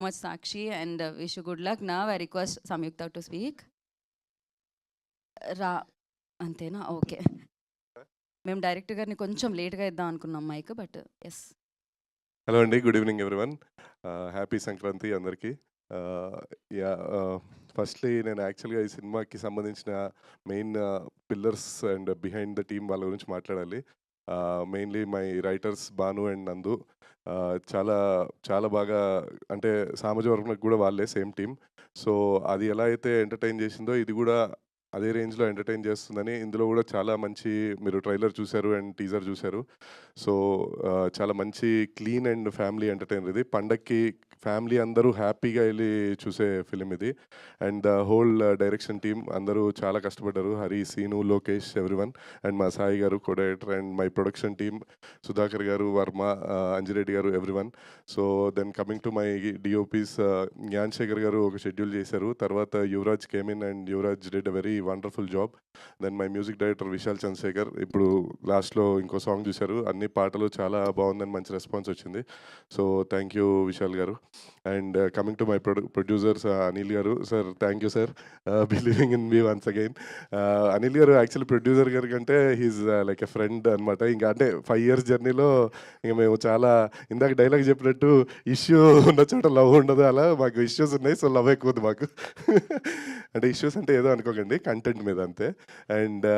much, Sakshi, and wish you good luck. Now I request Samyukta to speak. రా అంతేనా? Okay. మేము director గారిని కొంచెం లేట్గా ఇద్దాం అనుకున్నాం మైక్, బట్ ఎస్. హలో అండి, good evening everyone. Happy Sankranti అందరికీ. యా ఫస్ట్లీ నేను యాక్చువల్గా ఈ సినిమాకి సంబంధించిన main pillars and behind the team వాళ్ళ గురించి మాట్లాడాలి. Mainly my writers Bhanu and నందు. చాలా చాలా బాగా, అంటే సామాజిక కూడా వాళ్ళే సేమ్ టీమ్. సో అది ఎలా అయితే ఎంటర్టైన్ చేసిందో ఇది కూడా అదే రేంజ్లో ఎంటర్టైన్ చేస్తుందని. ఇందులో కూడా చాలా మంచి, మీరు ట్రైలర్ చూశారు అండ్ టీజర్ చూశారు. సో చాలా మంచి క్లీన్ అండ్ ఫ్యామిలీ ఎంటర్టైనర్ ఇది. పండక్కి ఫ్యామిలీ అందరూ హ్యాపీగా వెళ్ళి చూసే ఫిలిం ఇది. And the whole direction team అందరూ చాలా కష్టపడ్డారు. హరి, సీను, లోకేష్, ఎవ్రీవన్. అండ్ మా Sai garu co director, and my production team Sudhakar garu, Varma, Anjireddy garu, everyone. So then coming to my DOPs, Gnan Shekhar garu ఒక షెడ్యూల్ చేశారు. తర్వాత Yuvraj came in and Yuvraj did a very wonderful job. Then my music director Vishal Chandrashekhar. ఇప్పుడు లాస్ట్లో ఇంకో సాంగ్ చూశారు, అన్ని పాటలు చాలా బాగుందని మంచి రెస్పాన్స్ వచ్చింది. So thank you Vishal garu. And coming to my producers Anil garu. Sir thank you sir, believing in me once again. Anil garu actually producer గారి కంటే హీస్ లైక్ ఎ ఫ్రెండ్ అనమాట. ఇంకా అంటే 5 years జర్నీలో ఇంక మేము చాలా, ఇందాక డైలాగ్ చెప్పినట్టు ఇష్యూ ఉన్న చోట లవ్ ఉండదు, అలా మాకు ఇష్యూస్ ఉన్నాయి. సో లవ్ ఎక్కువ ఉంది మాకు. అంటే ఇష్యూస్ అంటే ఏదో అనుకోకండి, కంటెంట్ మీద అంతే. And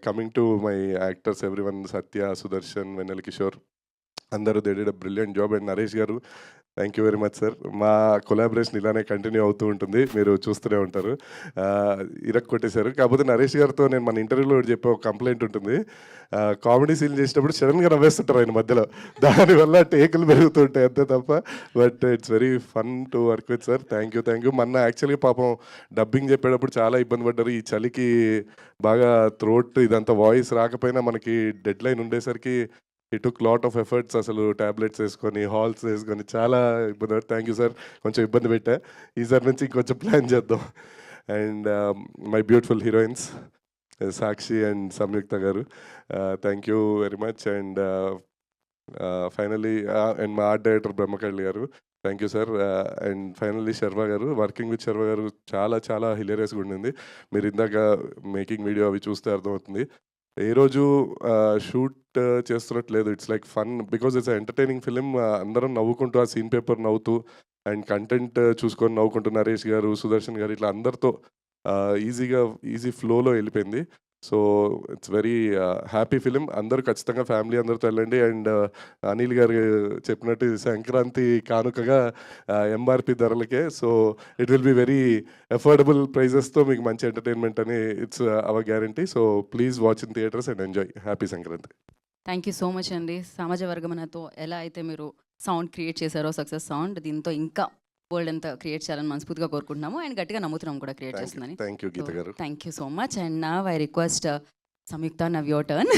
coming to my actors everyone, Satya, Sudarshan, Vennela Kishore, అందరూ they did a brilliant job. And Naresh garu, thank you very much sir. మా కొలాబరేషన్ ఇలానే కంటిన్యూ అవుతూ ఉంటుంది, మీరు చూస్తూనే ఉంటారు. ఇరక్ కొట్టేశారు. కాకపోతే నరేష్ గారితో నేను మన ఇంటర్వ్యూలో చెప్పే ఒక కంప్లైంట్ ఉంటుంది. కామెడీ సీన్ చేసేటప్పుడు సడన్గా నవ్వేస్తుంటారు ఆయన మధ్యలో, దానివల్ల టేకులు పెరుగుతుంటాయి అంతే తప్ప. But it's very fun to work with sir. Thank you, thank you. మొన్న యాక్చువల్గా పాపం డబ్బింగ్ చెప్పేటప్పుడు చాలా ఇబ్బంది పడ్డారు. ఈ చలికి బాగా థ్రోట్ ఇదంతా వాయిస్ రాకపోయినా మనకి డెడ్ లైన్ ఉండేసరికి ఈ టుక్ లాట్ ఆఫ్ ఎఫర్ట్స్. అసలు ట్యాబ్లెట్స్ వేసుకొని, హాల్స్ వేసుకొని చాలా ఇబ్బంది. థ్యాంక్ యూ సార్, కొంచెం ఇబ్బంది పెట్టా. ఈసారి నుంచి ఇంకొంచెం ప్లాన్ చేద్దాం. And my beautiful heroines Sakshi and Samyuktha garu, thank you very much. And finally and మా art director Brahmakalli garu, thank you sir. And finally Sharva garu, working with Sharva గారు చాలా చాలా హిలేరియస్గా ఉండింది. మీరు ఇందాక మేకింగ్ వీడియో అవి చూస్తే అర్థమవుతుంది. ఏ రోజు షూట్ చేస్తున్నట్లేదు. It's like fun because it's entertaining film. అందరం నవ్వుకుంటూ ఆ సీన్ పేపర్ నవ్వుతూ అండ్ కంటెంట్ చూసుకొని నవ్వుకుంటూ నరేష్ గారు, సుదర్శన్ గారు, ఇట్లా అందరితో ఈజీ ఫ్లోలో వెళ్ళిపోయింది. So it's very happy film. అందరూ ఖచ్చితంగా ఫ్యామిలీ అందరితో వెళ్ళండి. అండ్ అనిల్ గారు చెప్పినట్టు సంక్రాంతి కానుకగా ఎంఆర్పి ధరలకే. So it will be very affordable ప్రైజెస్తో మీకు మంచి ఎంటర్టైన్మెంట్ అని it's our guarantee. So please watch in theatres and enjoy. Happy Sankranti. Thank you so much అండి. సమాజ వర్గమనతో ఎలా అయితే మీరు సౌండ్ క్రియేట్ చేశారో, సక్సెస్ సౌండ్, దీంతో ఇంకా వరల్డ్ అంతా క్రియేట్ చేయాలని మనస్ఫూర్తిగా కోరుకుంటున్నాము. అండ్ గట్టిగా నమ్ముతున్నాం కూడా క్రియేట్ చేస్తుందని. Thank you Geetha garu. Thank you so much. And నా I request Samyuktha, now your turn.